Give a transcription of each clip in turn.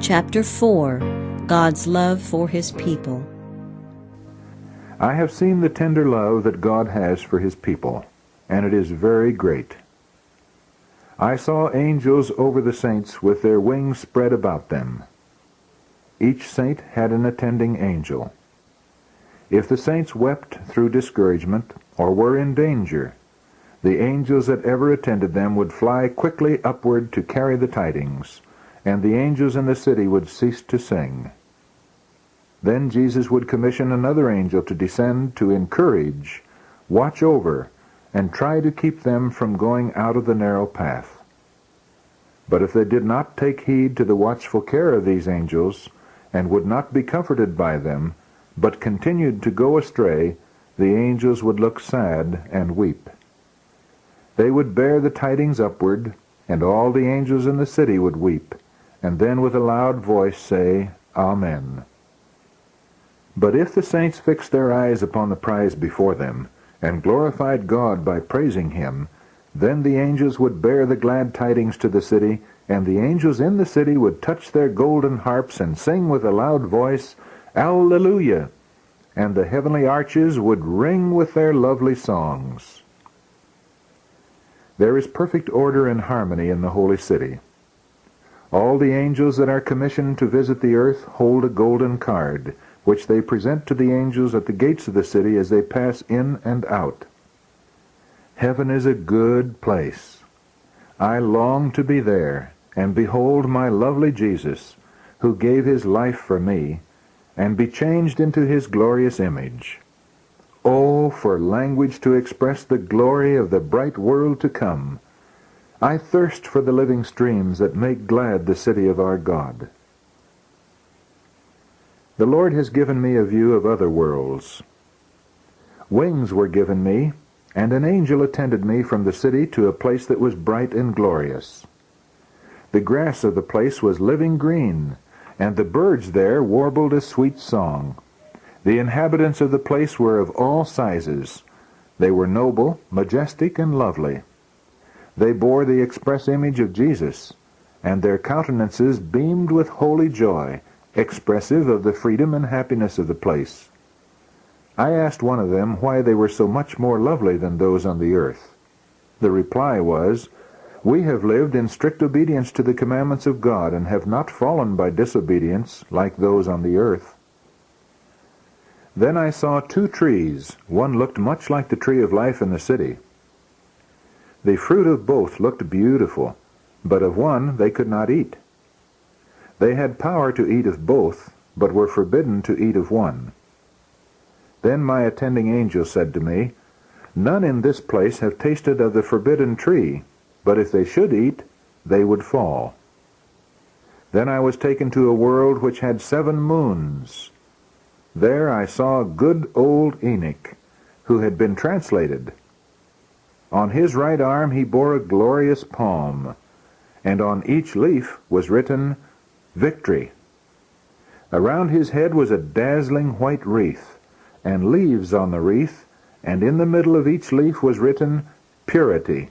Chapter 4. God's Love for His People. I have seen the tender love that God has for His people, and it is very great. I saw angels over the saints with their wings spread about them. Each saint had an attending angel. If the saints wept through discouragement or were in danger, the angels that ever attended them would fly quickly upward to carry the tidings, and the angels in the city would cease to sing. Then Jesus would commission another angel to descend to encourage, watch over, and try to keep them from going out of the narrow path. But if they did not take heed to the watchful care of these angels, and would not be comforted by them, but continued to go astray, the angels would look sad and weep. They would bear the tidings upward, and all the angels in the city would weep, and then with a loud voice say, Amen. But if the saints fixed their eyes upon the prize before them, and glorified God by praising Him, then the angels would bear the glad tidings to the city, and the angels in the city would touch their golden harps and sing with a loud voice, Alleluia! And the heavenly arches would ring with their lovely songs. There is perfect order and harmony in the holy city. All the angels that are commissioned to visit the earth hold a golden card, which they present to the angels at the gates of the city as they pass in and out. Heaven is a good place. I long to be there, and behold my lovely Jesus, who gave His life for me, and be changed into His glorious image. Oh, for language to express the glory of the bright world to come! I thirst for the living streams that make glad the city of our God. The Lord has given me a view of other worlds. Wings were given me, and an angel attended me from the city to a place that was bright and glorious. The grass of the place was living green, and the birds there warbled a sweet song. The inhabitants of the place were of all sizes. They were noble, majestic, and lovely. They bore the express image of Jesus, and their countenances beamed with holy joy, expressive of the freedom and happiness of the place. I asked one of them why they were so much more lovely than those on the earth. The reply was, We have lived in strict obedience to the commandments of God, and have not fallen by disobedience like those on the earth. Then I saw 2 trees. One looked much like the tree of life in the city. The fruit of both looked beautiful, but of one they could not eat. They had power to eat of both, but were forbidden to eat of one. Then my attending angel said to me, None in this place have tasted of the forbidden tree, but if they should eat, they would fall. Then I was taken to a world which had 7 moons. There I saw good old Enoch, who had been translated. On his right arm he bore a glorious palm, and on each leaf was written, Victory. Around his head was a dazzling white wreath, and leaves on the wreath, and in the middle of each leaf was written, Purity.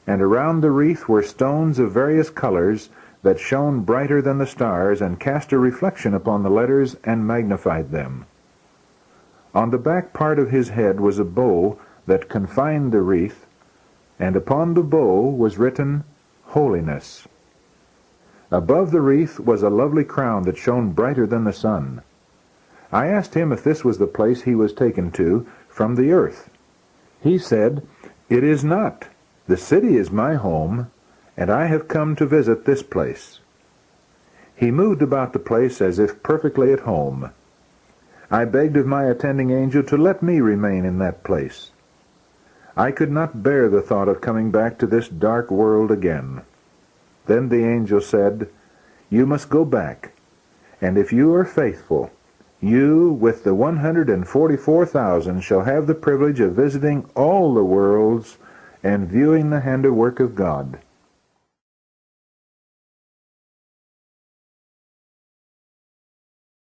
And around the wreath were stones of various colors that shone brighter than the stars, and cast a reflection upon the letters and magnified them. On the back part of his head was a bow that confined the wreath, and upon the bow was written, Holiness. Above the wreath was a lovely crown that shone brighter than the sun. I asked him if this was the place he was taken to from the earth. He said, It is not. The city is my home, and I have come to visit this place. He moved about the place as if perfectly at home. I begged of my attending angel to let me remain in that place. I could not bear the thought of coming back to this dark world again. Then the angel said, You must go back, and if you are faithful, you with the 144,000 shall have the privilege of visiting all the worlds and viewing the handiwork of God.